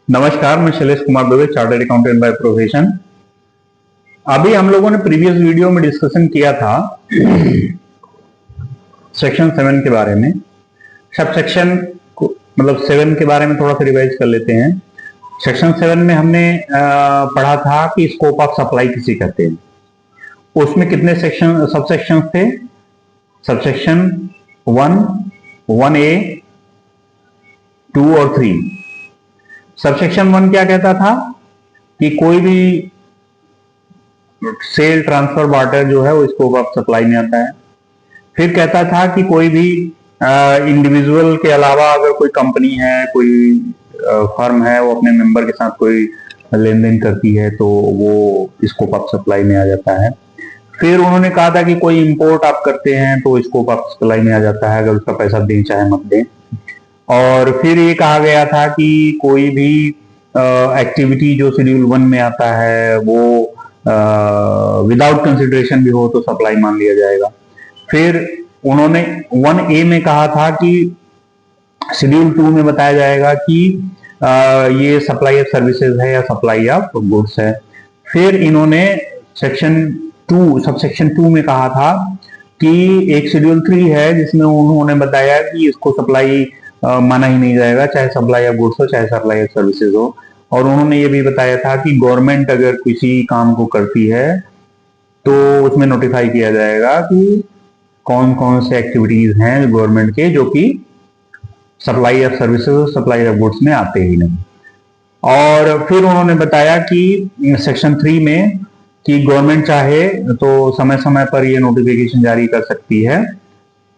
नमस्कार, मैं Shailesh Kumar Dubey, chartered accountant by profession. अभी हम लोगों ने प्रीवियस वीडियो में डिस्कशन किया था सेक्शन 7 के बारे में। सब सेक्शन मतलब 7 के बारे में थोड़ा सा रिवाइज कर लेते हैं। सेक्शन 7 में हमने पढ़ा था कि स्कोप ऑफ सप्लाई किसे कहते हैं। उसमें कितने सेक्शन सब सेक्शन थे? सबसेक्शन 1, 1A, 2 और 3। सबसेक्शन 1 क्या कहता था कि कोई भी सेल, ट्रांसफर, बार्टर जो है वो स्कोप ऑफ सप्लाई में आता है। फिर कहता था कि कोई भी इंडिविजुअल के अलावा अगर कोई कंपनी है, कोई फर्म है, वो अपने मेंबर के साथ कोई लेन देन करती है तो वो स्कोप ऑफ सप्लाई में आ जाता है। फिर उन्होंने कहा था कि कोई इंपोर्ट आप करते हैं तो स्कोप ऑफ सप्लाई में आ जाता है, अगर उसका पैसा दें चाहे मत दें। और फिर ये कहा गया था कि कोई भी एक्टिविटी जो शेड्यूल 1 में आता है वो विदाउट कंसिडरेशन भी हो तो सप्लाई मान लिया जाएगा। फिर उन्होंने 1A में कहा था कि शेड्यूल 2 में बताया जाएगा कि ये सप्लाई ऑफ सर्विसेज है या सप्लाई ऑफ गुड्स है। फिर इन्होंने सबसेक्शन 2 में कहा था कि एक शेड्यूल 3 है जिसमें उन्होंने बताया कि इसको सप्लाई माना ही नहीं जाएगा, चाहे सप्लाई ऑफ गुड्स हो चाहे सप्लाई ऑफ सर्विसेज हो। और उन्होंने ये भी बताया था कि गवर्नमेंट अगर किसी काम को करती है तो उसमें नोटिफाई किया जाएगा कि कौन कौन से एक्टिविटीज हैं गवर्नमेंट के जो कि सप्लाई ऑफ सर्विसेज और सप्लाई ऑफ गुड्स में आते ही नहीं। और फिर उन्होंने बताया कि सेक्शन 3 में कि गवर्नमेंट चाहे तो समय समय पर ये नोटिफिकेशन जारी कर सकती है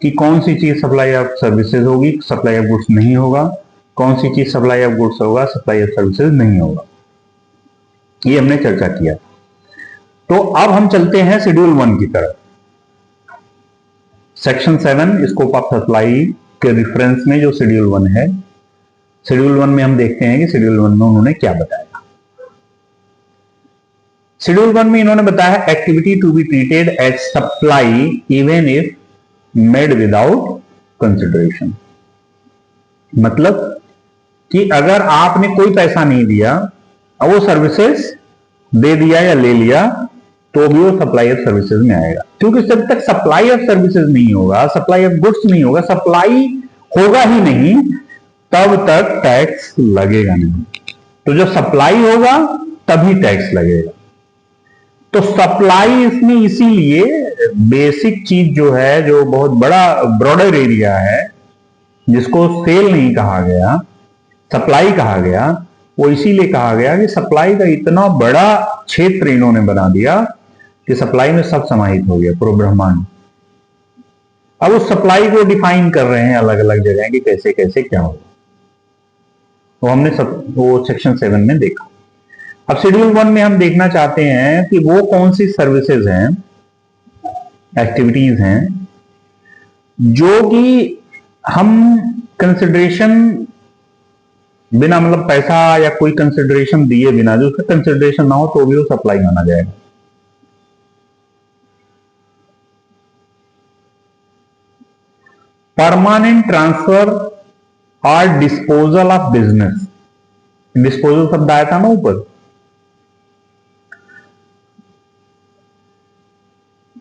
कि कौन सी चीज सप्लाई ऑफ सर्विसेज होगी, सप्लाई ऑफ गुड्स नहीं होगा, कौन सी चीज सप्लाई ऑफ गुड्स होगा, सप्लाई ऑफ सर्विसेज नहीं होगा। ये हमने चर्चा किया। तो अब हम चलते हैं शेड्यूल 1 की तरफ। सेक्शन 7 स्कोप ऑफ सप्लाई के रेफरेंस में जो शेड्यूल 1 है, शेड्यूल 1 में हम देखते हैं कि शेड्यूल 1 में उन्होंने क्या बताया। शेड्यूल 1 में इन्होंने बताया activity to be treated as supply even if made without consideration. मतलब कि अगर आपने कोई पैसा नहीं दिया और वो सर्विसेज दे दिया या ले लिया तो भी वो सप्लाई ऑफ सर्विसेज में आएगा, क्योंकि जब तक सप्लाई ऑफ सर्विसेज नहीं होगा, सप्लाई ऑफ गुड्स नहीं होगा, सप्लाई होगा ही नहीं, तब तक टैक्स लगेगा नहीं। तो जब सप्लाई होगा तभी टैक्स लगेगा। तो सप्लाई इसमें इसीलिए बेसिक चीज जो है, जो बहुत बड़ा ब्रॉडर एरिया है जिसको सेल नहीं कहा गया, सप्लाई कहा गया, वो इसीलिए कहा गया कि सप्लाई का इतना बड़ा क्षेत्र इन्होंने बना दिया कि सप्लाई में सब समाहित हो गया, पूरा ब्रह्मांड। अब उस सप्लाई को डिफाइन कर रहे हैं अलग अलग जगह कि कैसे कैसे क्या होगा। तो हमने वो सेक्शन 7 में देखा। अब शेड्यूल 1 में हम देखना चाहते हैं कि वो कौन सी सर्विसेज हैं, एक्टिविटीज हैं जो कि हम कंसिडरेशन बिना, मतलब पैसा या कोई कंसिडरेशन दिए बिना, जो उसका कंसिडरेशन ना हो तो भी वो सप्लाई माना जाएगा। परमानेंट ट्रांसफर और डिस्पोजल ऑफ बिजनेस। डिस्पोजल शब्द आया था ना ऊपर।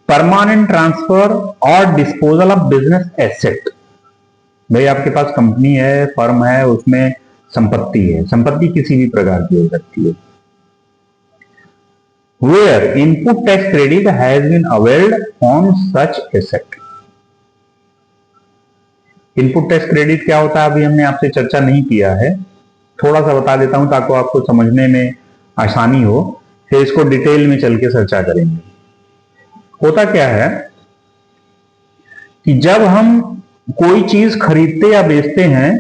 परमानेंट ट्रांसफर और डिस्पोजल ऑफ बिजनेस एसेट। भाई आपके पास कंपनी है, फर्म है, उसमें संपत्ति है, संपत्ति किसी भी प्रकार की हो सकती है। Where input tax credit has been availed on such asset. Input tax credit क्या होता है अभी हमने आपसे चर्चा नहीं किया है, थोड़ा सा बता देता हूं ताकि आपको समझने में आसानी हो, फिर इसको डिटेल में चल के चर्चा करेंगे। होता क्या है कि जब हम कोई चीज खरीदते या बेचते हैं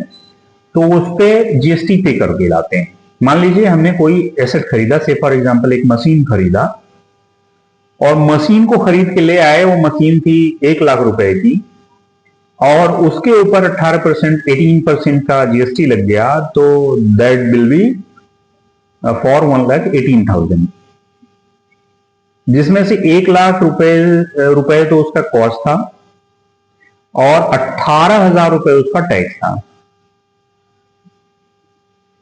तो उस पर जीएसटी पे करके लाते हैं। मान लीजिए हमने कोई एसेट खरीदा, से फॉर एग्जांपल एक मशीन खरीदा, और मशीन को खरीद के ले आए, वो मशीन थी 1 लाख रुपए की, और उसके ऊपर 18%, 18% का जीएसटी लग गया, तो दैट विल बी फॉर 1,18,000, जिसमें से 1 लाख रुपए तो उसका कॉस्ट था और 18,000 रुपए उसका टैक्स था।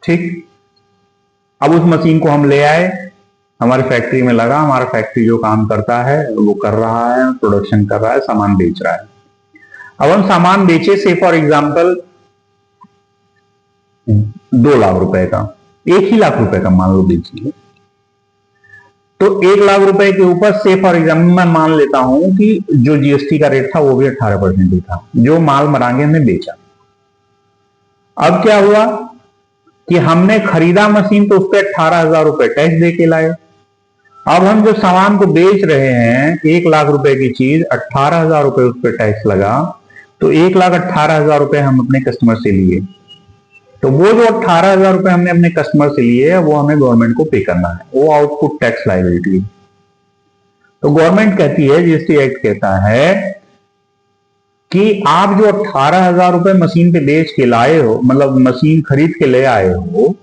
ठीक। अब उस मशीन को हम ले आए, हमारी फैक्ट्री में लगा, हमारा फैक्ट्री जो काम करता है वो कर रहा है, प्रोडक्शन कर रहा है, सामान बेच रहा है। अब हम सामान बेचे से फॉर एग्जाम्पल 2 लाख रुपए का, 1 ही लाख रुपए का मान लो बेचिए, तो 1 लाख रुपए के ऊपर से फॉर एग्जाम्पल मैं मान लेता हूं कि जो जीएसटी का रेट था वो भी 18% ही था, जो माल मरांगे हमने बेचा। अब क्या हुआ कि हमने खरीदा मशीन तो उस पर 18,000 रुपए टैक्स दे के लाए। अब हम जो सामान को बेच रहे हैं 1 लाख रुपए की चीज, 18,000 रुपए उस पर टैक्स लगा, तो 1,18,000 रुपए हम अपने कस्टमर से लिए, तो वो जो 18,000 रुपए हमने अपने कस्टमर से लिए वो हमें गवर्नमेंट को पे करना है, वो आउटपुट टैक्स लायबिलिटी। तो गवर्नमेंट कहती है, जीएसटी एक्ट कहता है कि आप जो 18,000 रुपए मशीन पे बेच के लाए हो, मतलब मशीन खरीद के ले आए हो,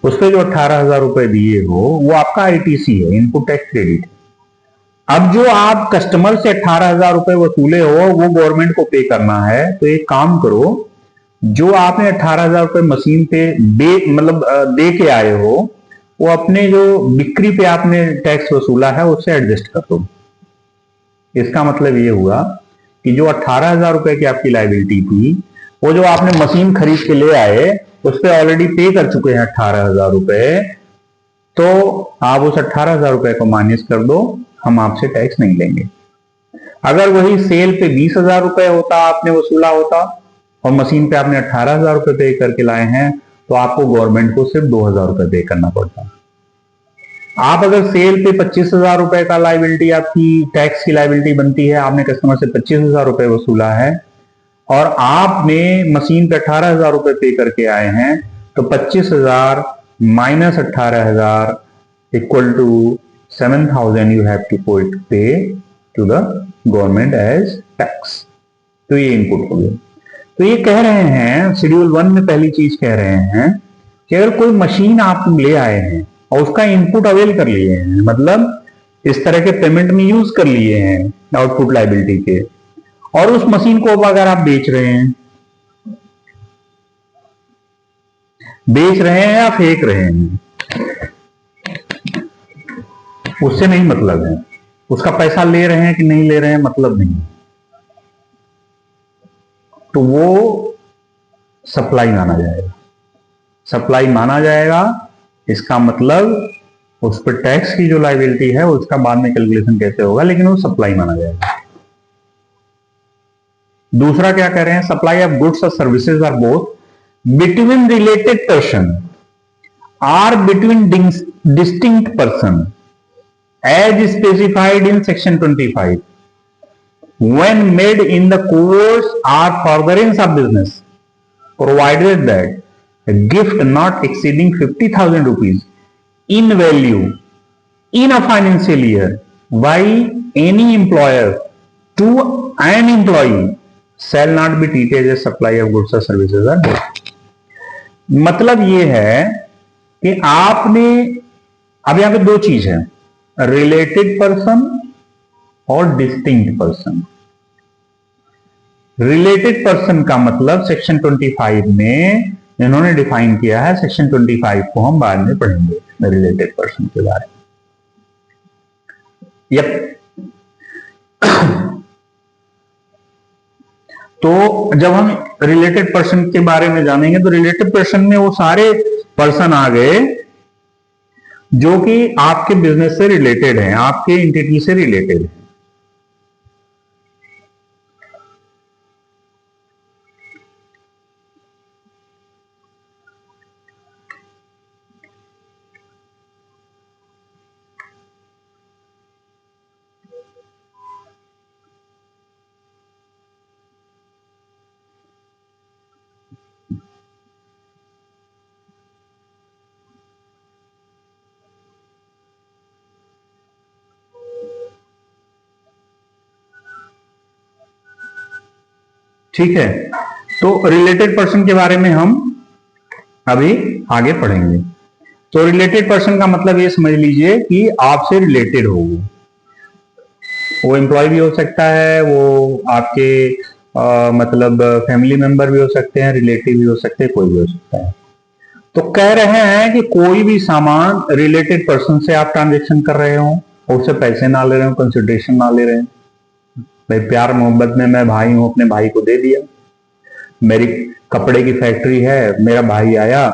उस पर जो 18,000 रुपए दिए हो वो आपका आईटीसी है, इनपुट टैक्स क्रेडिट है। अब जो आप कस्टमर से 18,000 रुपए वसूले हो वो गवर्नमेंट को पे करना है। तो एक काम करो, जो आपने 18,000 रुपए मशीन पे मतलब दे के आए हो, वो अपने जो बिक्री पे आपने टैक्स वसूला है उससे एडजस्ट कर दो। इसका मतलब ये हुआ कि जो 18,000 रुपए की आपकी लायबिलिटी थी, वो जो आपने मशीन खरीद के ले आए उस पर ऑलरेडी पे कर चुके हैं 18,000 रुपए, तो आप उस 18,000 रुपए को माइनस कर दो, हम आपसे टैक्स नहीं लेंगे। अगर वही सेल पे 20,000 रुपए होता, आपने वसूला होता, और मशीन पे आपने 18,000 रुपए पे करके लाए हैं, तो आपको गवर्नमेंट को सिर्फ 2,000 रुपए पे करना पड़ता। आप अगर सेल पे 25,000 रुपए का लायबिलिटी, आपकी टैक्स की लायबिलिटी बनती है, आपने कस्टमर से 25,000 रुपए वसूला है और आपने मशीन पे 18,000 रुपए पे करके आए हैं, तो 25,000 minus 18,000 equal to 7,000 you have to pay to the government as tax. तो ये इनपुट हो गया। तो ये कह रहे हैं शेड्यूल 1 में पहली चीज कह रहे हैं कि अगर कोई मशीन आप ले आए हैं और उसका इनपुट अवेल कर लिए हैं, मतलब इस तरह के पेमेंट में यूज कर लिए हैं आउटपुट लायबिलिटी के, और उस मशीन को अगर आप बेच रहे हैं या फेंक रहे हैं, उससे नहीं मतलब है। उसका पैसा ले रहे हैं कि नहीं ले रहे हैं मतलब नहीं, तो वो सप्लाई माना जाएगा। सप्लाई माना जाएगा, इसका मतलब उस पर टैक्स की जो लायबिलिटी है उसका बाद में कैलकुलेशन कैसे होगा, लेकिन वो सप्लाई माना जाएगा। दूसरा क्या कह रहे हैं, सप्लाई ऑफ गुड्स और services or both between related person or between distinct person as specified in section 25 when made in the course or furtherance of business, provided that a gift not exceeding 50,000 rupees in value in a financial year by any employer to an employee shall not be treated as supply of goods or services or goods। मतलब ये है कि आपने, अब यहां पे दो चीज है, रिलेटेड पर्सन और डिस्टिंक्ट पर्सन। रिलेटेड पर्सन का मतलब सेक्शन 25 में इन्होंने डिफाइन किया है, सेक्शन 25 को हम बाद में पढ़ेंगे रिलेटेड पर्सन के बारे में। यप। तो जब हम रिलेटेड पर्सन के बारे में जानेंगे तो रिलेटेड पर्सन में वो सारे पर्सन आ गए जो कि आपके बिजनेस से रिलेटेड हैं, आपके एंटिटी से रिलेटेड है। ठीक है, तो रिलेटेड पर्सन के बारे में हम अभी आगे पढ़ेंगे। तो रिलेटेड पर्सन का मतलब ये समझ लीजिए कि आपसे रिलेटेड हो, वो एम्प्लॉय भी हो सकता है, वो आपके मतलब फैमिली मेंबर भी हो सकते हैं, रिलेटिव भी हो सकते हैं, कोई भी हो सकता है। तो कह रहे हैं कि कोई भी सामान रिलेटेड पर्सन से आप ट्रांजेक्शन कर रहे हो, उससे पैसे ना ले रहे हो, कंसिडरेशन ना ले रहे हो। भाई प्यार मोहब्बत में मैं भाई हूं, अपने भाई को दे दिया। मेरी कपड़े की फैक्ट्री है, मेरा भाई आया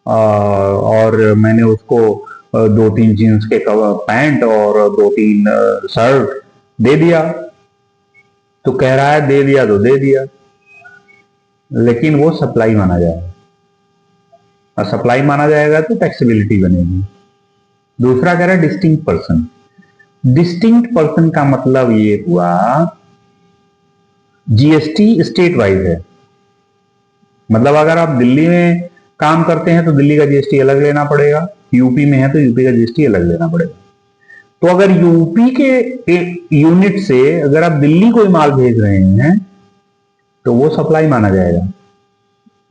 और मैंने उसको 2-3 जीन्स के पैंट और 2-3 शर्ट दे दिया। तो कह रहा है दे दिया तो दे दिया, लेकिन वो सप्लाई माना जाएगा, और सप्लाई माना जाएगा तो टैक्सेबिलिटी बनेगी। दूसरा कह रहा है डिस्टिंक्ट पर्सन। डिस्टिंक्ट पर्सन का मतलब ये हुआ जीएसटी स्टेट वाइज है। मतलब अगर आप दिल्ली में काम करते हैं तो दिल्ली का जीएसटी अलग लेना पड़ेगा, यूपी में है तो यूपी का जीएसटी अलग लेना पड़ेगा। तो अगर यूपी के यूनिट से अगर आप दिल्ली कोई माल भेज रहे हैं तो वो सप्लाई माना जाएगा।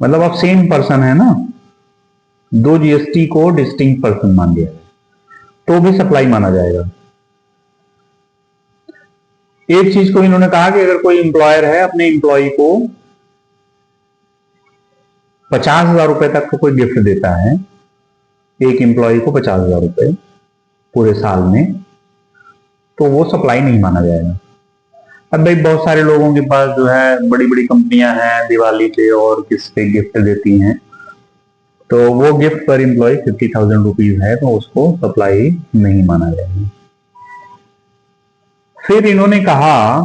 मतलब आप सेम पर्सन है ना, दो जीएसटी को डिस्टिंक्ट पर्सन मान लिया तो भी सप्लाई माना जाएगा। एक चीज को इन्होंने कहा कि अगर कोई एम्प्लॉयर है अपने एम्प्लॉय को 50,000 रुपए तक का कोई गिफ्ट देता है, एक एम्प्लॉय को 50,000 रुपए पूरे साल में, तो वो सप्लाई नहीं माना जाएगा। अब भाई बहुत सारे लोगों के पास जो है बड़ी बड़ी कंपनियां हैं, दिवाली पे और किस पे गिफ्ट देती हैं, तो वो गिफ्ट पर एम्प्लॉय 50,000 रुपीज है तो उसको सप्लाई नहीं माना जाएगा। फिर इन्होंने कहा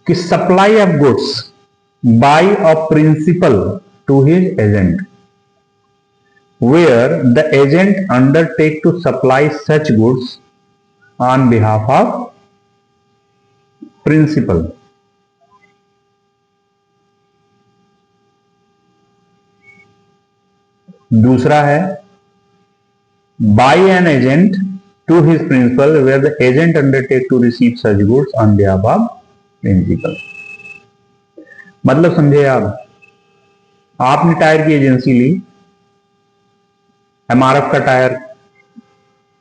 कि supply of goods by a principal to his agent where the agent undertake to supply such goods on behalf of principal. दूसरा है by an agent to his principal where the agent undertake to receive such goods on behalf of principal. मतलब समझे आप, आपने tyre की agency ली, MRF का tyre,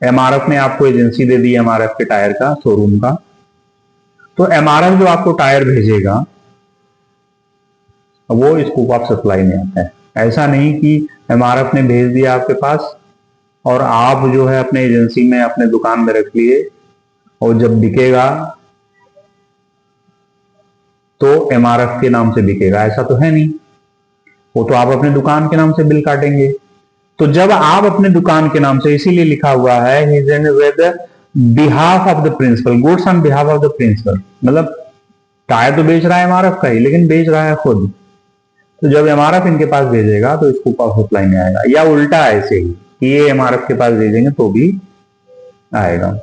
MRF ने आपको एजेंसी दे दी एमआरएफ के टायर का, शोरूम का, तो एमआरएफ जो आपको टायर भेजेगा वो स्कोप ऑफ सप्लाई में आता है। ऐसा नहीं कि एमआरएफ ने भेज दिया आपके पास और आप जो है अपने एजेंसी में अपने दुकान में रख लिए और जब बिकेगा तो एमआरएफ के नाम से बिकेगा, ऐसा तो है नहीं। वो तो आप अपने दुकान के नाम से बिल काटेंगे। तो जब आप अपने दुकान के नाम से, इसीलिए लिखा हुआ है with behalf of the principal, goods on behalf of the principal. मतलब टायर तो बेच रहा है एमआरएफ का ही, लेकिन बेच रहा है खुद। तो जब एमआरएफ इनके पास भेजेगा तो स्कोप ऑफ सप्लाई में आएगा, या उल्टा ऐसे ही कि ये एमआरएफ के पास भेजेंगे तो भी आएगा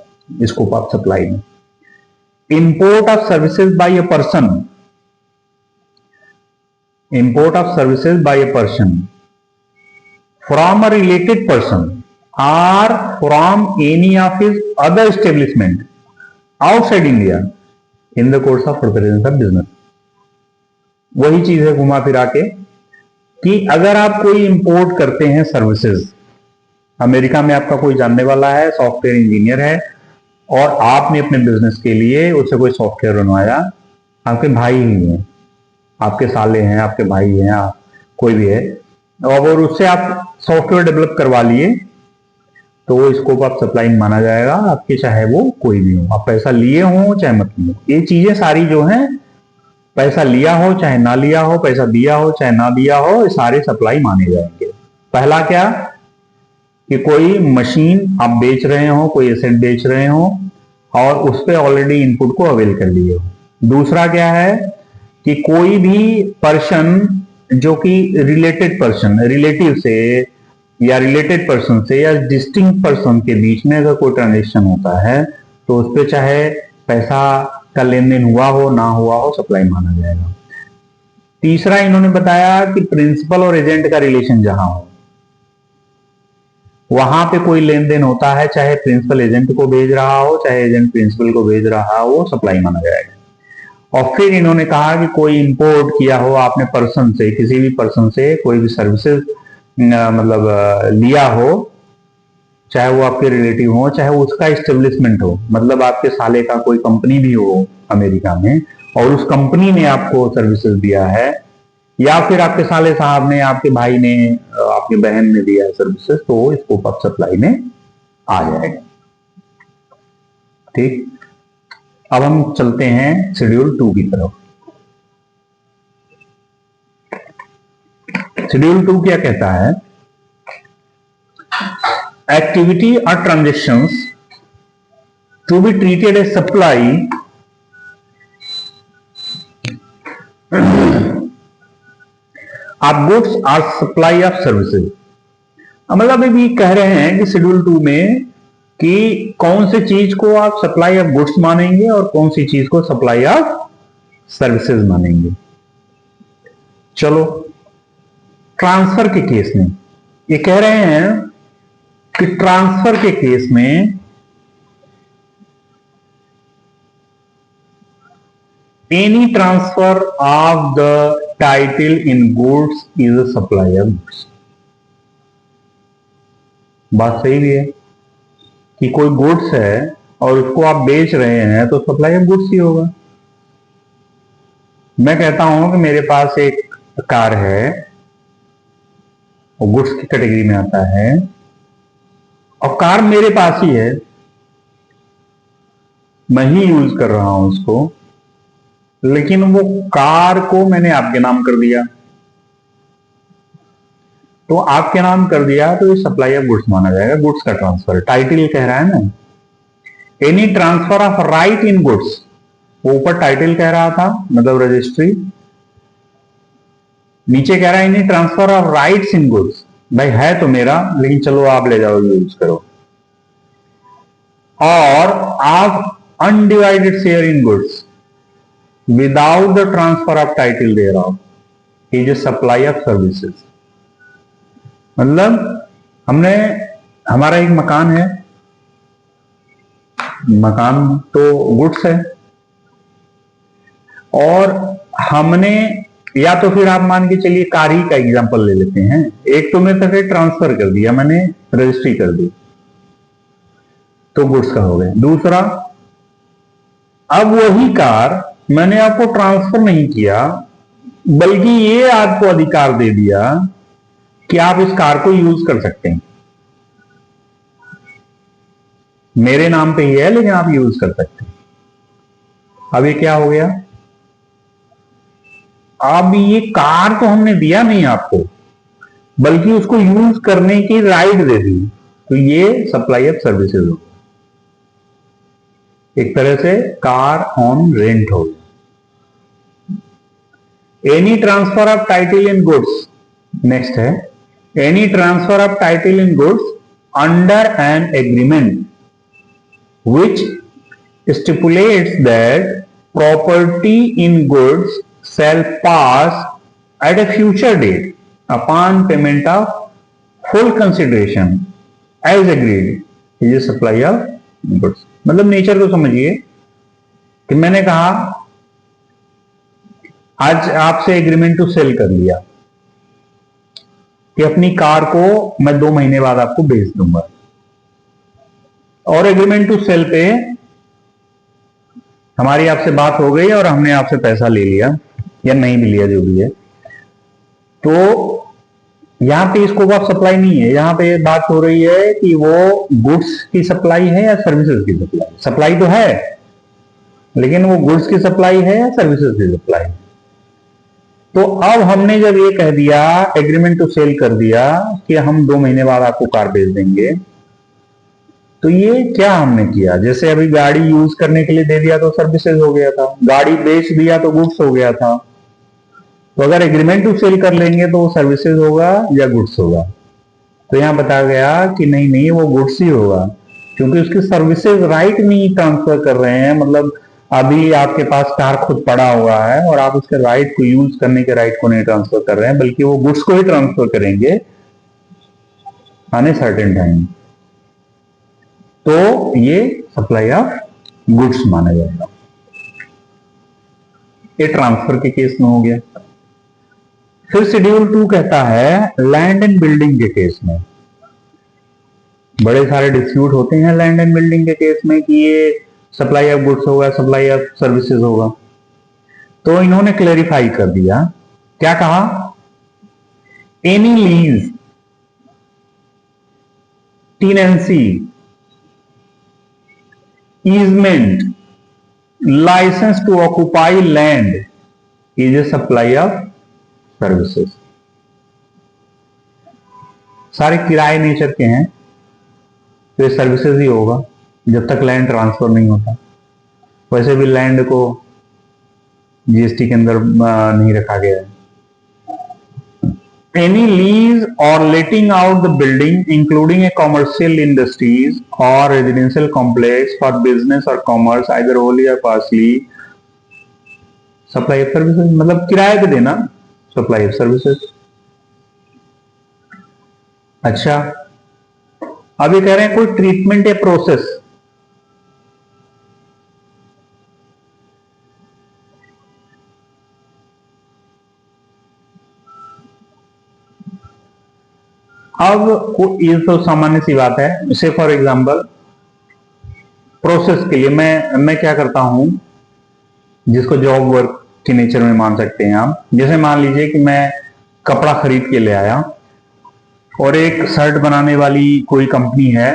स्कोप ऑफ सप्लाई में। Import of services by a person, import of services by a person from a related person or from any of his other establishment outside India in the course of preparation of business. वही चीज है घुमा फिरा के कि अगर आप कोई इंपोर्ट करते हैं सर्विसेज, अमेरिका में आपका कोई जानने वाला है, सॉफ्टवेयर इंजीनियर है, और आपने अपने बिजनेस के लिए उससे कोई सॉफ्टवेयर बनवाया, आपके भाई ही हैं, आपके साले हैं, आपके भाई हैं, आप कोई भी है, और उससे आप सॉफ्टवेयर डेवलप करवा लिए, तो वो स्कोप ऑफ सप्लाई माना जाएगा आपके, चाहे वो कोई भी हो, आप पैसा लिए हो चाहे मत लिए हो। ये चीजें सारी जो हैं, पैसा लिया हो चाहे ना लिया हो, पैसा दिया हो चाहे ना दिया हो, ये सारे सप्लाई माने जाएंगे। पहला क्या कि कोई मशीन आप बेच रहे हो, कोई एसेट बेच रहे हो और उस पर ऑलरेडी इनपुट को अवेल कर लिए हो। दूसरा क्या है कि कोई भी पर्सन जो कि रिलेटेड पर्सन, रिलेटिव से या रिलेटेड पर्सन से या डिस्टिंक्ट पर्सन के बीच में अगर कोई ट्रांजेक्शन होता है तो उस पर चाहे पैसा का लेन देन हुआ हो ना हुआ हो, सप्लाई माना जाएगा। तीसरा इन्होंने बताया कि प्रिंसिपल और एजेंट का रिलेशन जहां हो वहां पे कोई लेन देन होता है, चाहे प्रिंसिपल एजेंट को भेज रहा हो चाहे एजेंट प्रिंसिपल को भेज रहा हो, सप्लाई माना जाएगा। और फिर इन्होंने कहा कि कोई इंपोर्ट किया हो आपने पर्सन से, किसी भी पर्सन से कोई भी सर्विसेज मतलब लिया हो, चाहे वो आपके रिलेटिव हो चाहे वो उसका एस्टेब्लिशमेंट हो, मतलब आपके साले का कोई कंपनी भी हो अमेरिका में और उस कंपनी ने आपको सर्विसेज दिया है, या फिर आपके साले साहब ने, आपके भाई ने, आपकी बहन ने दिया है सर्विसेज, तो स्कोप ऑफ सप्लाई में आ जाएगा। ठीक, अब हम चलते हैं शेड्यूल 2 की तरफ। शेड्यूल 2 क्या कहता है? एक्टिविटी और transactions to be treated as supply of goods और सप्लाई ऑफ सर्विसेज। मतलब अभी कह रहे हैं कि शेड्यूल 2 में कि कौन सी चीज को आप सप्लाई ऑफ गुड्स मानेंगे और कौन सी चीज को सप्लाई ऑफ सर्विसेज मानेंगे। चलो, ट्रांसफर के केस में ये कह रहे हैं कि ट्रांसफर के केस में any transfer of the title in goods is a supply of goods. बात सही भी है कि कोई गुड्स है और उसको आप बेच रहे हैं तो सप्लाई ऑफ गुड्स ही होगा। मैं कहता हूं कि मेरे पास एक कार है, वो गुड्स की कैटेगरी में आता है, और कार मेरे पास ही है, मैं ही यूज कर रहा हूं उसको, लेकिन वो कार को मैंने आपके नाम कर दिया। तो आपके नाम कर दिया तो ये सप्लाई ऑफ गुड्स माना जाएगा, गुड्स का ट्रांसफर। टाइटल कह रहा है ना, any transfer of right in goods, वो ऊपर टाइटल कह रहा था मतलब रजिस्ट्री, नीचे कह रहा है any transfer of rights in goods. भाई है तो मेरा, लेकिन चलो आप ले जाओ, यूज करो। और आप undivided share in goods without the transfer of title thereof is a supply of services. मतलब हमारा एक मकान है, मकान तो गुड्स है, और हमने, या तो फिर आप मान के चलिए कार ही का एग्जांपल ले लेते हैं, एक तो मैं तक ट्रांसफर कर दिया, मैंने रजिस्ट्री कर दी तो गुड्स का हो गया। दूसरा, अब वही कार मैंने आपको ट्रांसफर नहीं किया, बल्कि ये आपको अधिकार दे दिया कि आप इस कार को यूज कर सकते हैं, मेरे नाम पे ही है लेकिन आप यूज कर सकते हैं। अब ये क्या हो गया? अब ये कार तो हमने दिया नहीं आपको, बल्कि उसको यूज करने की राइट दे दी, तो ये सप्लाई ऑफ सर्विसेज हो, एक तरह से कार ऑन रेंट हो गया। Any transfer of title in goods, next है any transfer of title in goods under an agreement which stipulates that property in goods shall pass at a future date upon payment of full consideration as agreed is a supply of goods। मतलब nature को समझिए कि मैंने कहा आज आपसे agreement to cell कर लिया कि अपनी कार को मैं 2 महीने बाद आपको बेच दूंगा, और एग्रीमेंट टू सेल पे हमारी आपसे बात हो गई और हमने आपसे पैसा ले लिया या नहीं भी लिया, जो भी है, तो यहां पे स्कोप ऑफ सप्लाई नहीं है। यहां पे बात हो रही है कि वो गुड्स की सप्लाई है या सर्विसेज की सप्लाई। सप्लाई तो है, लेकिन वो गुड्स की सप्लाई है या सर्विसेज की सप्लाई। तो अब हमने जब ये कह दिया, एग्रीमेंट टू सेल कर दिया कि हम 2 महीने बाद आपको कार बेच देंगे, तो ये क्या हमने किया? जैसे अभी गाड़ी यूज करने के लिए दे दिया तो सर्विसेज हो गया था, गाड़ी बेच दिया तो गुड्स हो गया था। तो अगर एग्रीमेंट टू सेल कर लेंगे तो वो सर्विसेज होगा या गुड्स होगा? तो यहां बताया गया कि नहीं नहीं, वो गुड्स ही होगा, क्योंकि उसकी सर्विसेज राइट नहीं ट्रांसफर कर रहे हैं। मतलब अभी आपके पास कार खुद पड़ा हुआ है और आप उसके राइट को, यूज करने के राइट को नहीं ट्रांसफर कर रहे हैं, बल्कि वो गुड्स को ही ट्रांसफर करेंगे आने सर्टेन टाइम। तो ये सप्लाई ऑफ गुड्स माना जाएगा। ये ट्रांसफर के केस में हो गया। फिर शेड्यूल 2 कहता है लैंड एंड बिल्डिंग के केस में। बड़े सारे डिस्प्यूट होते हैं लैंड एंड बिल्डिंग के केस में कि ये सप्लाई ऑफ गुड्स होगा, सप्लाई ऑफ सर्विसेज होगा। तो इन्होंने क्लेरिफाई कर दिया क्या कहा? Any lease, tenancy, easement, license to occupy land is a supply of services. सारे किराए नेचर के हैं तो ये सर्विसेज ही होगा जब तक लैंड ट्रांसफर नहीं होता। वैसे भी लैंड को जीएसटी के अंदर नहीं रखा गया है। Any lease or letting out the building, including a commercial industries or residential complex for business or commerce, either wholly or partially, supply of services, मतलब किराए पे देना, supply of services। अच्छा, अब ये कह रहे हैं कोई ट्रीटमेंट या प्रोसेस, अब ये तो सामान्य सी बात है। जैसे फॉर एग्जांपल प्रोसेस के लिए मैं क्या करता हूं, जिसको जॉब वर्क के नेचर में मान सकते हैं आप। जैसे मान लीजिए कि मैं कपड़ा खरीद के ले आया और एक शर्ट बनाने वाली कोई कंपनी है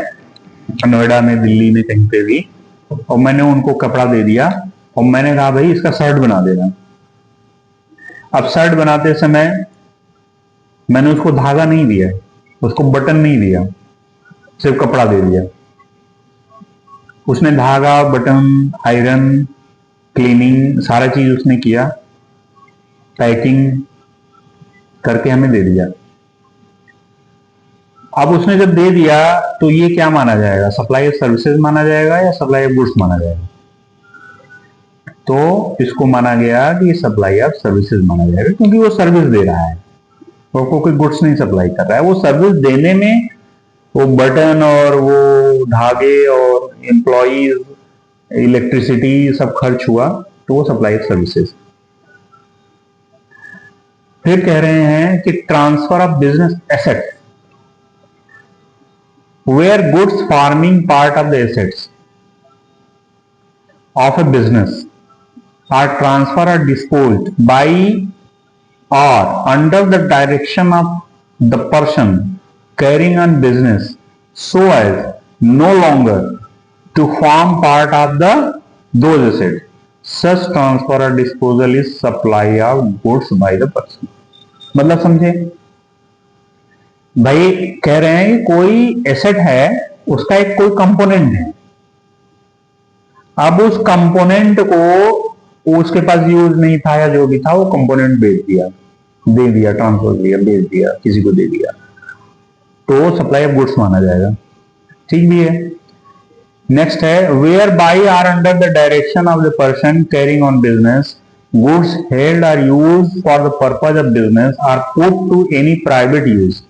नोएडा में, दिल्ली में, कहीं पे भी, और मैंने उनको कपड़ा दे दिया और मैंने कहा भाई इसका शर्ट बना देना। अब शर्ट बनाते समय मैंने उसको धागा नहीं दिया, उसको बटन नहीं दिया, सिर्फ कपड़ा दे दिया। उसने धागा, बटन, आयरन, क्लीनिंग सारा चीज उसने किया, पैकिंग करके हमें दे दिया। अब उसने जब दे दिया तो ये क्या माना जाएगा? सप्लाई ऑफ सर्विसेज माना जाएगा या सप्लाई ऑफ गुड्स माना जाएगा? तो इसको माना गया कि ये सप्लाई ऑफ सर्विसेज माना जाएगा, क्योंकि वो सर्विस दे रहा है, वो कोई गुड्स नहीं सप्लाई कर रहा है। वो सर्विस देने में वो बटन और वो धागे और एम्प्लॉइज, इलेक्ट्रिसिटी सब खर्च हुआ, तो वो सप्लाई ऑफ सर्विसेज। फिर कह रहे हैं कि transfer of business asset, where goods forming part of the assets of a business are transferred or disposed by or under the direction of the person carrying on business so as no longer to form part of the those assets. Such transfer or disposal is supply of goods by the person. मतलब समझे भाई, कह रहे हैं कि कोई asset है, उसका एक कोई कंपोनेंट है, अब उस कंपोनेंट को उसके पास यूज नहीं था या जो भी था वो कंपोनेंट बेच दिया, दे दिया, ट्रांसफर किया, बेच दिया, किसी को दे दिया, तो सप्लाई ऑफ गुड्स माना जाएगा। ठीक भी है। नेक्स्ट है where by or under the direction of the person carrying on business, goods held or use for the purpose of business are put to any private use,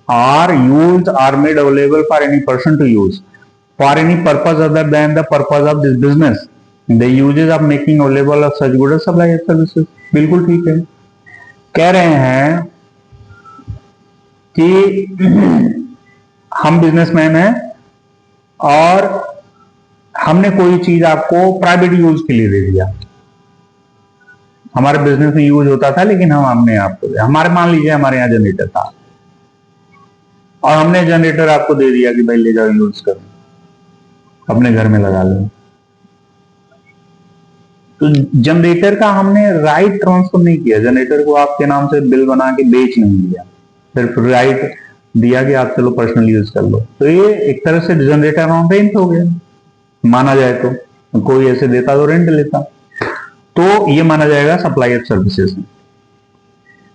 are used, are made available for any person to use for any purpose other than the purpose of this business. The uses of making available of such goods supply services. बिल्कुल ठीक है। कह रहे हैं कि हम businessman हैं और हमने कोई चीज आपको प्राइवेट यूज के लिए दे दिया, हमारे बिजनेस में यूज होता था लेकिन हमने आपको, हमारे मान लीजिए हमारे यहाँ जनरेटर था और हमने जनरेटर आपको दे दिया कि भाई ले जाओ, यूज करो, अपने घर में लगा लो। तो जनरेटर का हमने राइट ट्रांसफर नहीं किया, जनरेटर को आपके नाम से बिल बना के बेच नहीं दिया, सिर्फ राइट दिया कि आप चलो पर्सनल यूज कर लो। तो ये एक तरह से जनरेटर ऑन रेंट हो गया, माना जाए तो। कोई ऐसे देता तो रेंट लेता, तो ये माना जाएगा supply of services.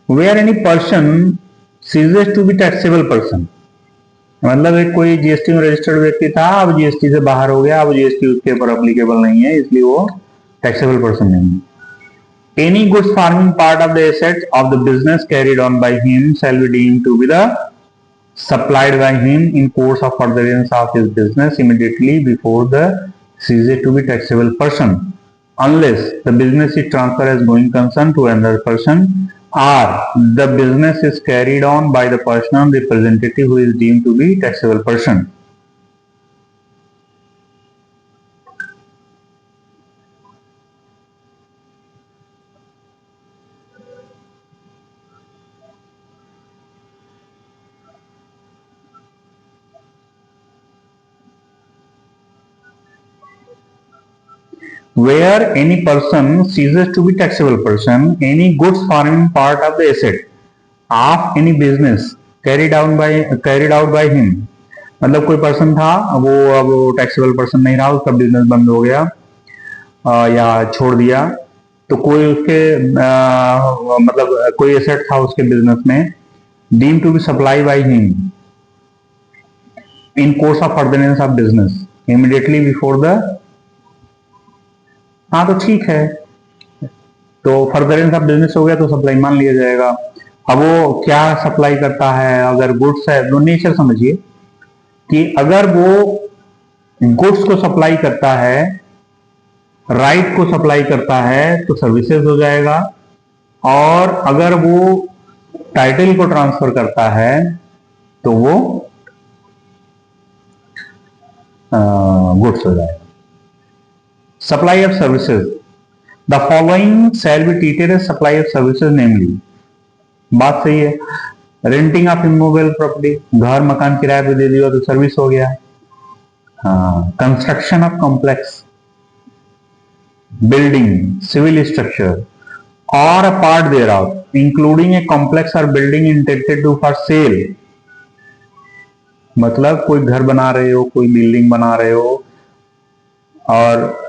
Where any person ceases to be taxable person, मतलब एक कोई जीएसटी में रजिस्टर्ड व्यक्ति था, अब जीएसटी से बाहर हो गया, अब जीएसटी उसके ऊपर अप्लीकेबल नहीं है, इसलिए वो टैक्सेबल पर्सन नहीं है। Any goods forming part of the assets of the business carried on by him shall be deemed to be the supplied by him in course of furtherance of his business immediately before the ceased to be taxable person, unless the business is transferred as going concern to another person, or the business is carried on by the personal representative who is deemed to be taxable person. where any person ceases to be taxable person, any goods forming part of the asset of any business carried out by him। मतलब कोई person था, वो अब taxable person नहीं रहा, उसका business बंद हो गया या छोड़ दिया, तो कोई उसके मतलब कोई एसेट था उसके बिजनेस में, deem to be supply by him in course of furtherance of business immediately before the. हाँ तो ठीक है, तो फर्दरेंस ऑफ बिजनेस हो गया तो सप्लाई मान लिया जाएगा। अब वो क्या सप्लाई करता है, अगर गुड्स है तो नेचर समझिए कि अगर वो गुड्स को सप्लाई करता है, राइट को सप्लाई करता है तो सर्विसेज हो जाएगा, और अगर वो टाइटल को ट्रांसफर करता है तो वो गुड्स हो जाएगा। Supply of services, the following shall be treated as supply of services namely. बात सही है, रेंटिंग ऑफ इमूवेबल प्रॉपर्टी, घर मकान किराए पे दे दिया तो सर्विस हो गया। हाँ, construction of complex building, civil structure or a part thereof including a complex or building intended to for sale. मतलब कोई घर बना रहे हो, कोई बिल्डिंग बना रहे हो, और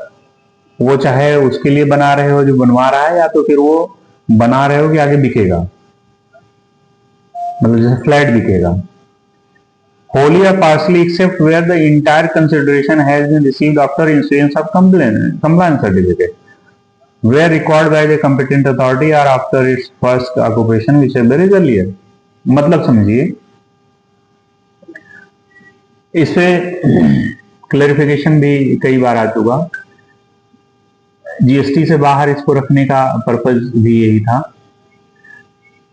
वो चाहे उसके लिए बना रहे हो जो बनवा रहा है, या तो फिर वो बना रहे हो कि आगे बिकेगा, मतलब जैसे फ्लैट बिकेगा। wholly or partially except where the entire consideration has been received after issuance of compliance certificate, where required by the competent authority or after its first occupation whichever is earlier। मतलब समझिए, इससे clarification भी कई बार आ चुका। GST से बाहर इसको रखने का पर्पज भी यही था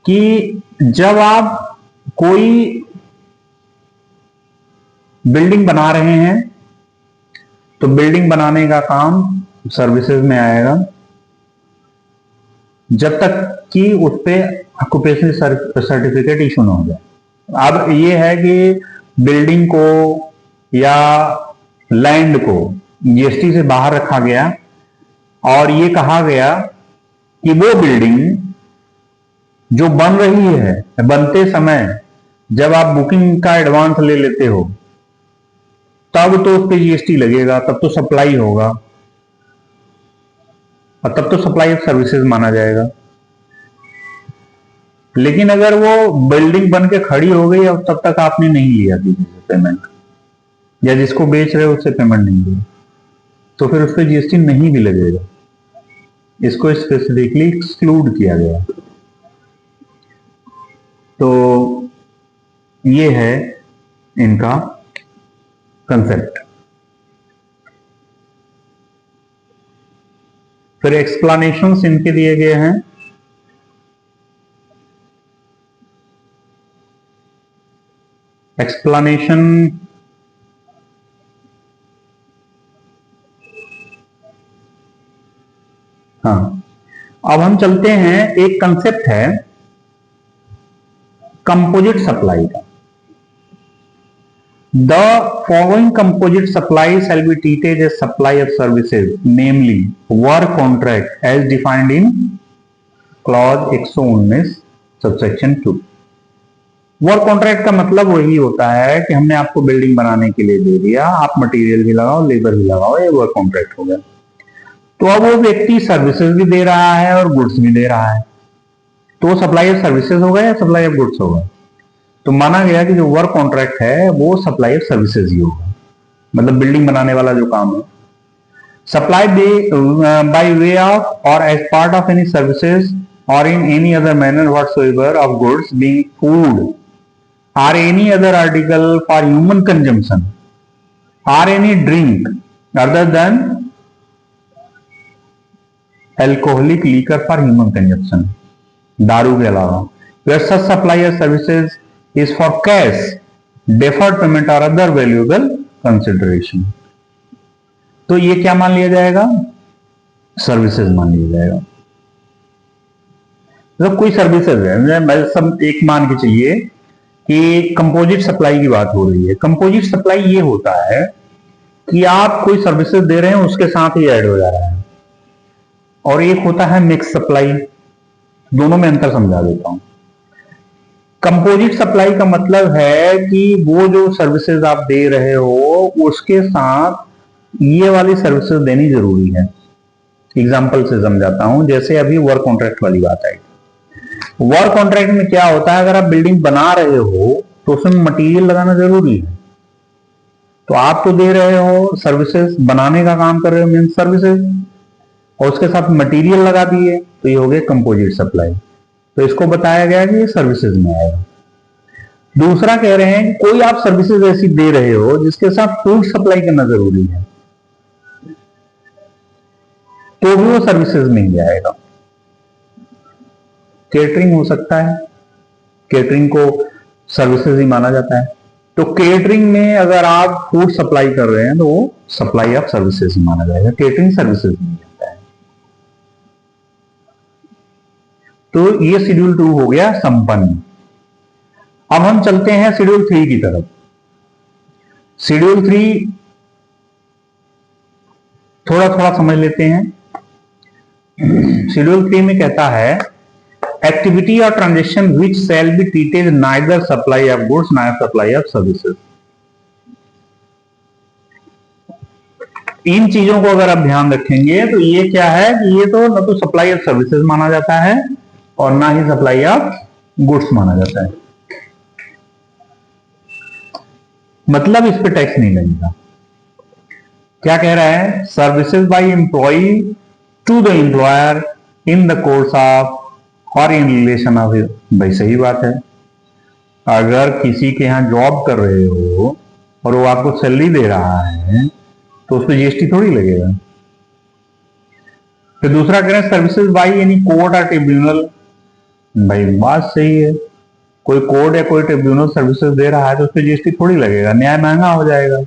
कि जब आप कोई बिल्डिंग बना रहे हैं तो बिल्डिंग बनाने का काम सर्विसेज में आएगा, जब तक कि उस पे ऑक्यूपेशन सर्टिफिकेट इशू ना हो जाए। अब ये है कि बिल्डिंग को या लैंड को जीएसटी से बाहर रखा गया और ये कहा गया कि वो बिल्डिंग जो बन रही है, बनते समय जब आप बुकिंग का एडवांस ले लेते हो तब तो उस पर जीएसटी लगेगा, तब तो सप्लाई होगा, और तब तो सप्लाई ऑफ सर्विसेज माना जाएगा। लेकिन अगर वो बिल्डिंग बन के खड़ी हो गई और तब तक आपने नहीं लिया किसी से पेमेंट, या जिसको बेच रहे हो उससे पेमेंट नहीं लिया, तो फिर उस पर जीएसटी नहीं भी लगेगा। इसको स्पेसिफिकली एक्सक्लूड किया गया। तो ये है इनका कंसेप्ट। फिर एक्सप्लेनेशंस इनके दिए गए हैं। एक्सप्लेनेशन हाँ, अब हम चलते हैं, एक कंसेप्ट है कंपोजिट सप्लाई का। The following composite supply shall be treated as supply of services, namely work contract as defined in clause 119 subsection 2। Work contract का मतलब वही होता है कि हमने आपको बिल्डिंग बनाने के लिए दे दिया, आप मटेरियल भी लगाओ, लेबर भी लगाओ, ये वर्क कॉन्ट्रैक्ट हो गया। तो अब वो व्यक्ति सर्विसेज भी दे रहा है और गुड्स भी दे रहा है, तो सप्लाई ऑफ सर्विसेज होगा या सप्लाई ऑफ गुड्स होगा? तो माना गया कि जो वर्क कॉन्ट्रैक्ट है वो सप्लाई ऑफ सर्विसेज ही होगा, मतलब बिल्डिंग बनाने वाला जो काम है। Supply by way of or as part of any services or in any other manner whatsoever of goods being food or any other article for human consumption or any drink other than alcoholic liquor for human consumption, दारू के अलावा, where such supply of services is for cash, deferred payment or other valuable consideration। तो ये क्या मान लिया जाएगा? Services मान लिया जाएगा। तो कोई सर्विसेज है, मैं सब एक मान के चलिए कि कंपोजिट सप्लाई की बात हो रही है। कंपोजिट सप्लाई ये होता है कि आप कोई सर्विसेज दे रहे हैं उसके साथ ही ऐड हो जा रहा है, और एक होता है मिक्स सप्लाई। दोनों में अंतर समझा देता हूं। कंपोजिट सप्लाई का मतलब है कि वो जो सर्विसेज आप दे रहे हो उसके साथ ये वाली सर्विसेज देनी जरूरी है। एग्जाम्पल से समझाता हूं, जैसे अभी वर्क कॉन्ट्रैक्ट वाली बात आई। वर्क कॉन्ट्रैक्ट में क्या होता है, अगर आप बिल्डिंग बना रहे हो तो उसमें मटेरियल लगाना जरूरी है। तो आप तो दे रहे हो सर्विसेज, बनाने का काम कर रहे हो मीन सर्विसेज, और उसके साथ मटेरियल लगा दिए, तो ये हो गया कंपोजिट सप्लाई। तो इसको बताया गया कि ये सर्विसेज में आएगा। दूसरा कह रहे हैं कि कोई आप सर्विसेज ऐसी दे रहे हो जिसके साथ फूड सप्लाई करना जरूरी है, तो भी वो सर्विसेज में ही आएगा। केटरिंग हो सकता है, केटरिंग को सर्विसेज ही माना जाता है। तो केटरिंग में अगर आप फूड सप्लाई कर रहे हैं तो वो सप्लाई ऑफ सर्विसेज ही माना जाएगा, केटरिंग सर्विसेज में जाता है। तो ये शेड्यूल 2 हो गया संपन्न। अब हम चलते हैं शेड्यूल 3 की तरफ। शेड्यूल 3 थोड़ा थोड़ा समझ लेते हैं। शेड्यूल 3 में कहता है activity or transaction which shall be treated neither supply of goods neither supply of services. इन चीजों को अगर आप ध्यान रखेंगे तो ये क्या है कि ये तो न तो सप्लाई ऑफ सर्विसेज माना जाता है और ना ही सप्लाई ऑफ गुड्स माना जाता है। मतलब इस पे टैक्स नहीं लगेगा। क्या कह रहा है, services by employ to the employer in the course of और इन रिलेशन ऑफ। भाई सही बात है, अगर किसी के यहां जॉब कर रहे हो और वो आपको सैलरी दे रहा है तो उस पर जीएसटी थोड़ी लगेगा। फिर दूसरा कह रहे हैं सर्विसेज बाय एनी कोर्ट और ट्रिब्यूनल। भाई बात सही है, कोई कोर्ट या कोई ट्रिब्यूनल सर्विसेज दे रहा है तो उस पर जीएसटी थोड़ी लगेगा, न्याय महंगा हो जाएगा।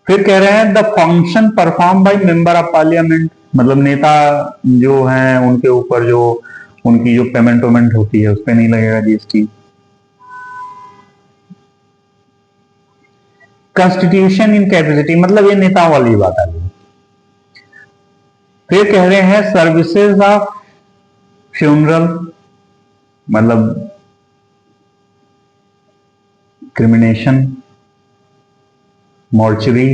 फिर कह रहे हैं the function perform by member of parliament, मतलब नेता जो हैं उनके ऊपर जो उनकी जो पेमेंट वेमेंट होती है उस पर नहीं लगेगा जीएसटी। कॉन्स्टिट्यूशन इन कैपेसिटी, मतलब ये नेताओं वाली बात आ गई। फिर कह रहे हैं सर्विसेज ऑफ फ्यूनरल, मतलब cremation, mortuary,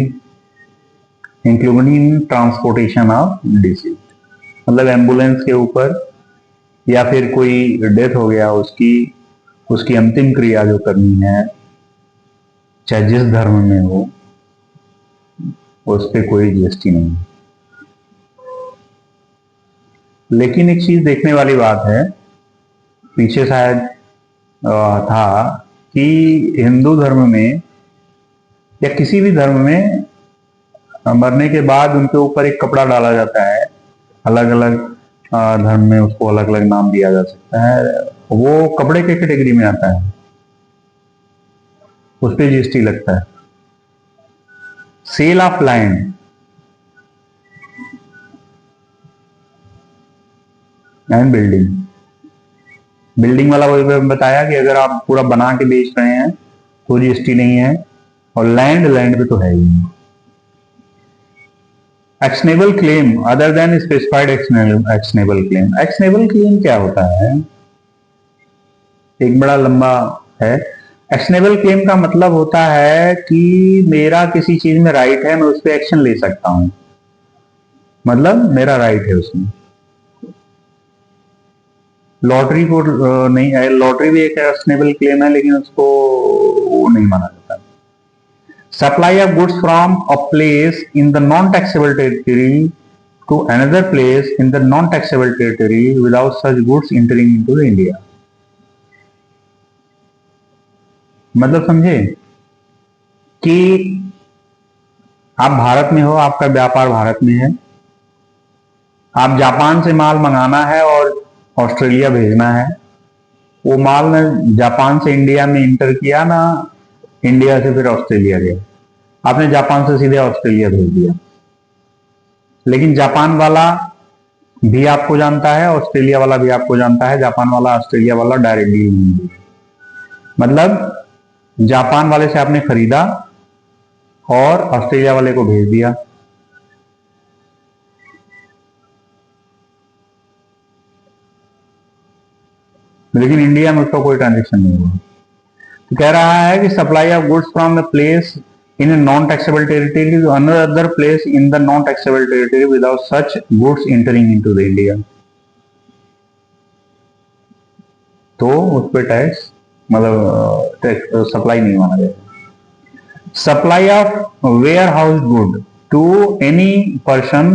including transportation of deceased, मतलब एम्बुलेंस के ऊपर या फिर कोई डेथ हो गया उसकी अंतिम क्रिया जो करनी है, चाहे जिस धर्म में हो, उस पर कोई जीएसटी नहीं। लेकिन एक चीज देखने वाली बात है, पीछे शायद था कि हिंदू धर्म में या किसी भी धर्म में मरने के बाद उनके ऊपर एक कपड़ा डाला जाता है। अलग अलग धर्म में उसको अलग अलग नाम दिया जा सकता है, वो कपड़े के कैटेगरी में आता है, उस पर जीएसटी लगता है। Sale of land and building, building वाला वही बताया कि अगर आप पूरा बना के बेच रहे हैं तो जीएसटी नहीं है, और लैंड पे तो है ही नहीं। Actionable claim other than specified actionable claim. Actionable claim क्या होता है, एक बड़ा लंबा है। एक्शनेबल क्लेम का मतलब होता है कि मेरा किसी चीज में राइट है, मैं उस पर एक्शन ले सकता हूं, मतलब मेरा राइट है उसमें। लॉटरी को नहीं है, लॉटरी भी एक एक्शनेबल क्लेम है लेकिन उसको वो नहीं माना जाता। Supply of goods from a place in the non taxable territory to another place in the non taxable territory without such goods entering into the India. मतलब समझे कि आप भारत में हो, आपका व्यापार भारत में है, आप जापान से माल मंगाना है और ऑस्ट्रेलिया भेजना है, वो माल ने जापान से इंडिया में इंटर किया ना, इंडिया से फिर ऑस्ट्रेलिया गया, आपने जापान से सीधे ऑस्ट्रेलिया भेज दिया। लेकिन जापान वाला भी आपको जानता है, ऑस्ट्रेलिया वाला भी आपको जानता है, जापान वाला ऑस्ट्रेलिया वाला डायरेक्ट डील नहीं। मतलब जापान वाले से आपने खरीदा और ऑस्ट्रेलिया वाले को भेज दिया। लेकिन इंडिया में उसका कोई ट्रांजेक्शन नहीं हुआ। तो कह रहा है कि supply of goods from the place in a non-taxable territory to another place in the non-taxable territory without such goods entering into the India। तो उस पर टैक्स मतलब सप्लाई नहीं माना जाएगा। Supply of warehouse good to any person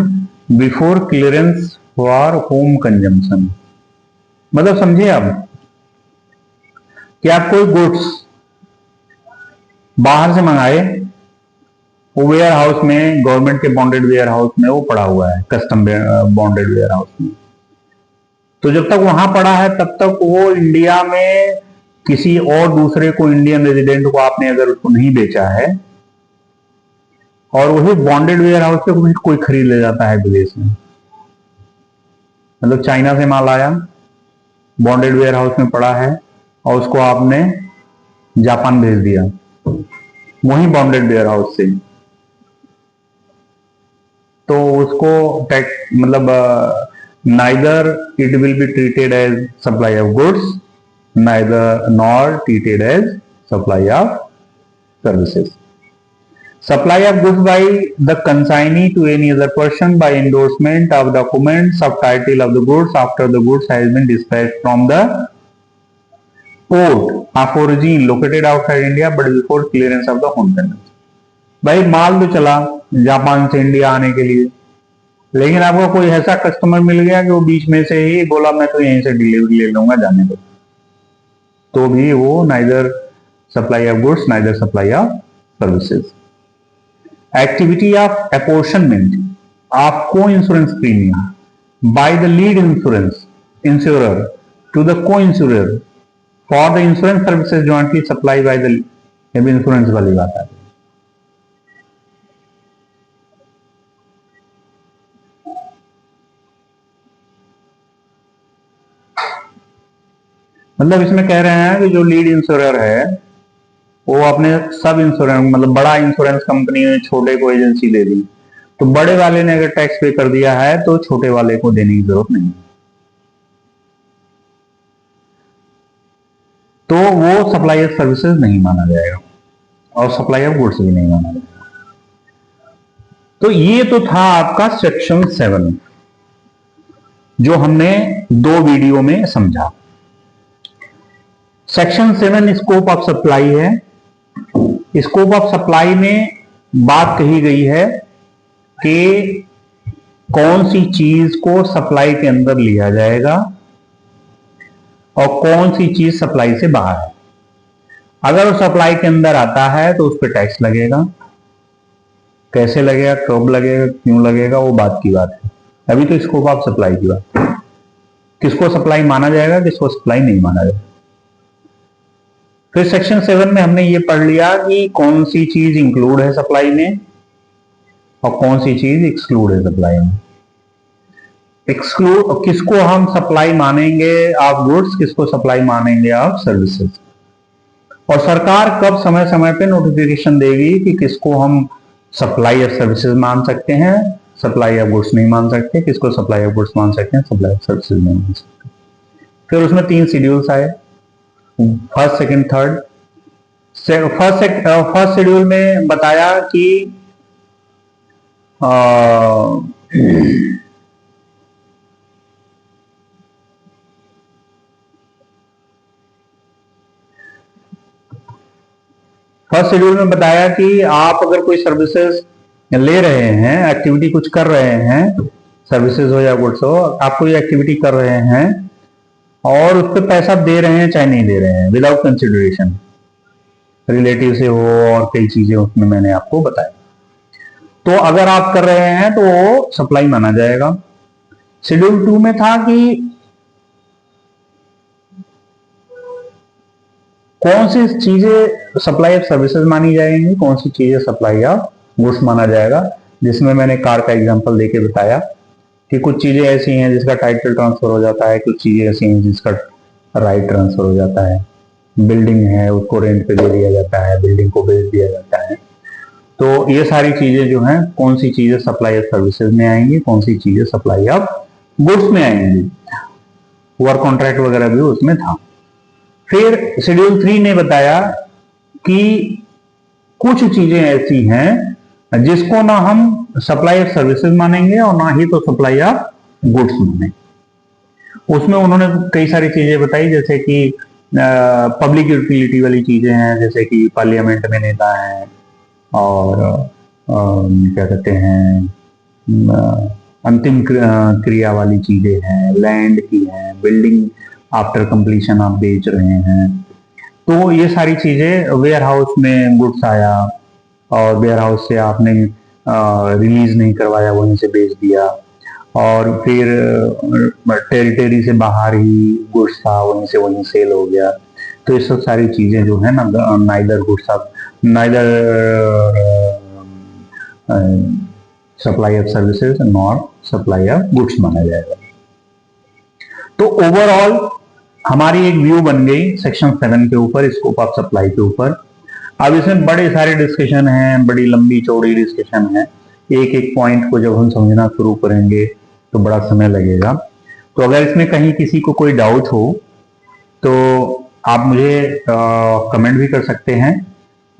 before clearance for home consumption, मतलब समझे आप कि आप कोई गुड्स बाहर से मंगाए, वो वेयर हाउस में, गवर्नमेंट के बॉन्डेड वेयर हाउस में वो पड़ा हुआ है, कस्टम बॉन्डेड वेयर हाउस में, तो जब तक वहां पड़ा है तब तक वो इंडिया में किसी और दूसरे को, इंडियन रेजिडेंट को आपने अगर उसको नहीं बेचा है और वही बॉन्डेड वेयर हाउस से कोई खरीद ले जाता है विदेश में, मतलब चाइना से माल आया, बॉन्डेड वेयर हाउस में पड़ा है और उसको आपने जापान भेज दिया वही बॉन्डेड वेयर हाउस से, तो उसको टैक्स मतलब neither it will be treated as supply of goods neither nor treated as supply of services. Supply of goods by the consignee to any other person by endorsement of documents of title of the goods after the goods has been dispatched from the port of origin located outside India but before clearance of the home country। भाई माल तो चला Japan से India आने के लिए, लेकिन आपको कोई ऐसा कस्टमर मिल गया कि वो बीच में से ही बोला मैं तो यहीं से डिलीवरी ले लूंगा जाने दो, तो भी वो neither supply of goods neither supply of services. Activity of apportionment of co-insurance premium by the lead insurer to the co-insurer for the insurance services jointly supplied by the insurance वाली बात है। मतलब इसमें कह रहे हैं कि जो लीड इंश्योरर है वो अपने सब इंश्योरेंस मतलब बड़ा इंश्योरेंस कंपनी ने छोटे को एजेंसी दे दी, तो बड़े वाले ने अगर टैक्स पे कर दिया है तो छोटे वाले को देने की जरूरत नहीं, तो वो सप्लाई ऑफ सर्विसेज नहीं माना जाएगा और सप्लाई ऑफ गुड्स भी नहीं माना जाएगा। तो ये तो था आपका सेक्शन 7 जो हमने 2 वीडियो में समझा। सेक्शन 7 स्कोप ऑफ सप्लाई है। स्कोप ऑफ सप्लाई में बात कही गई है कि कौन सी चीज को सप्लाई के अंदर लिया जाएगा और कौन सी चीज सप्लाई से बाहर है। अगर वो सप्लाई के अंदर आता है तो उस पर टैक्स लगेगा, कैसे लगेगा, कब लगेगा, क्यों लगेगा, वो बात की बात है। अभी तो स्कोप ऑफ सप्लाई की बात है, किसको सप्लाई माना जाएगा किसको सप्लाई नहीं माना जाएगा। फिर सेक्शन 7 में हमने ये पढ़ लिया कि कौन सी चीज इंक्लूड है सप्लाई में और कौन सी चीज एक्सक्लूड है सप्लाई में। एक्सक्लूड किसको हम सप्लाई मानेंगे ऑफ गुड्स, किसको सप्लाई मानेंगे ऑफ सर्विसेज, और सरकार कब समय समय पे नोटिफिकेशन देगी कि किसको हम सप्लाई ऑफ सर्विसेज मान सकते हैं, सप्लाई ऑफ गुड्स नहीं मान सकते, किसको सप्लाई ऑफ गुड्स मान सकते हैं, सप्लाई ऑफ सर्विसेज नहीं मान सकते। फिर उसमें 3 शेड्यूल्स आए, first second third. First schedule में बताया कि फर्स्ट शेड्यूल में बताया कि आप अगर कोई सर्विसेज ले रहे हैं, एक्टिविटी कुछ कर रहे हैं, सर्विसेज हो या गुड्स हो, आप कोई एक्टिविटी कर रहे हैं और उस पर पैसा दे रहे हैं चाहे नहीं दे रहे हैं, विदाउट कंसिडरेशन, रिलेटिव से हो और कई चीजें उसमें मैंने आपको बताया, तो अगर आप कर रहे हैं तो वो सप्लाई माना जाएगा। शेड्यूल 2 में था कि कौन सी चीजें सप्लाई ऑफ सर्विसेज मानी जाएंगी, कौन सी चीजें सप्लाई ऑफ गुड्स माना जाएगा, जिसमें मैंने कार का एग्जांपल देके बताया कि कुछ चीजें ऐसी हैं जिसका टाइटल ट्रांसफर हो जाता है, कुछ चीजें ऐसी हैं जिसका राइट ट्रांसफर हो जाता है। बिल्डिंग है उसको रेंट पे दे दिया जाता है, बिल्डिंग को बेच दिया जाता है, तो ये सारी चीजें जो हैं, कौन सी चीजें सप्लाई ऑफ सर्विसेज में आएंगी, कौन सी चीजें सप्लाई ऑफ गुड्स में आएंगी, वर्क कॉन्ट्रैक्ट वगैरह भी उसमें था। फिर शेड्यूल 3 ने बताया कि कुछ चीजें ऐसी हैं जिसको ना हम सप्लाई ऑफ सर्विसेज मानेंगे और ना ही तो सप्लाई ऑफ गुड्स मानेंगे। उसमें उन्होंने कई सारी चीजें बताई, जैसे कि पब्लिक यूटिलिटी वाली चीजें हैं, जैसे कि पार्लियामेंट में नेता हैं, और क्या कहते हैं, अंतिम क्रिया वाली चीजें हैं, लैंड की हैं, बिल्डिंग आफ्टर कंप्लीशन आप बेच रहे हैं। तो ये सारी चीजें, वेयर हाउस में गुड्स आया और वेयर हाउस से आपने रिलीज नहीं करवाया, वहीं से बेच दिया, और फिर टेरिटरी से बाहर ही गुड्स था, वहीं से वहीं सेल हो गया। तो ये सब सारी चीजें जो है ना, neither goods of neither supply of services nor supply of goods माना जाएगा। तो ओवरऑल हमारी एक व्यू बन गई सेक्शन 7 के ऊपर, स्कोप ऑफ सप्लाई के ऊपर। अब इसमें बड़े सारे डिस्कशन हैं, बड़ी लंबी चौड़ी डिस्कशन है, एक एक पॉइंट को जब हम समझना शुरू करेंगे तो बड़ा समय लगेगा। तो अगर इसमें कहीं किसी को कोई डाउट हो तो आप मुझे कमेंट भी कर सकते हैं,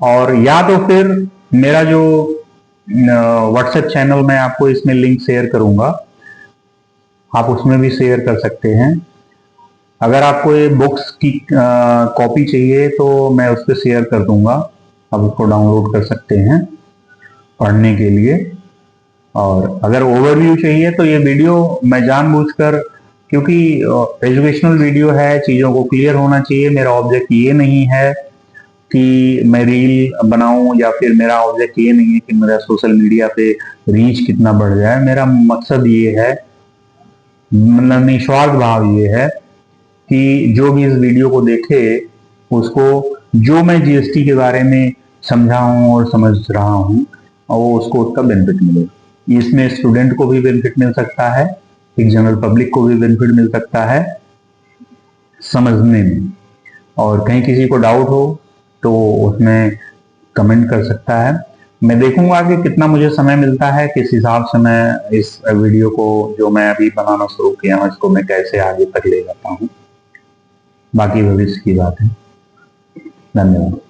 और या तो फिर मेरा जो व्हाट्सएप चैनल, मैं आपको इसमें लिंक शेयर करूंगा, आप उसमें भी शेयर कर सकते हैं। अगर आपको ये बुक्स की कॉपी चाहिए तो मैं उस पर शेयर कर दूंगा, आप उसको डाउनलोड कर सकते हैं पढ़ने के लिए। और अगर ओवरव्यू चाहिए तो ये वीडियो मैं जानबूझकर, क्योंकि एजुकेशनल वीडियो है, चीज़ों को क्लियर होना चाहिए। मेरा ऑब्जेक्ट ये नहीं है कि मैं रील बनाऊं, या फिर मेरा ऑब्जेक्ट ये नहीं है कि मेरा सोशल मीडिया पे रीच कितना बढ़ जाए। मेरा मकसद ये है, मतलब निस्वार्थ भाव ये है कि जो भी इस वीडियो को देखे उसको, जो मैं जीएसटी के बारे में समझा हूं और समझ रहा हूं, और वो उसको उसका बेनिफिट मिले। इसमें स्टूडेंट को भी बेनिफिट मिल सकता है, एक जनरल पब्लिक को भी बेनिफिट मिल सकता है समझने में। और कहीं किसी को डाउट हो तो उसमें कमेंट कर सकता है। मैं देखूंगा कि कितना मुझे समय मिलता है, किस हिसाब से मैं इस वीडियो को, जो मैं अभी बनाना शुरू किया हूं, इसको मैं कैसे आगे तक ले जाता हूं, बाकी भविष्य की बात है। धन्यवाद।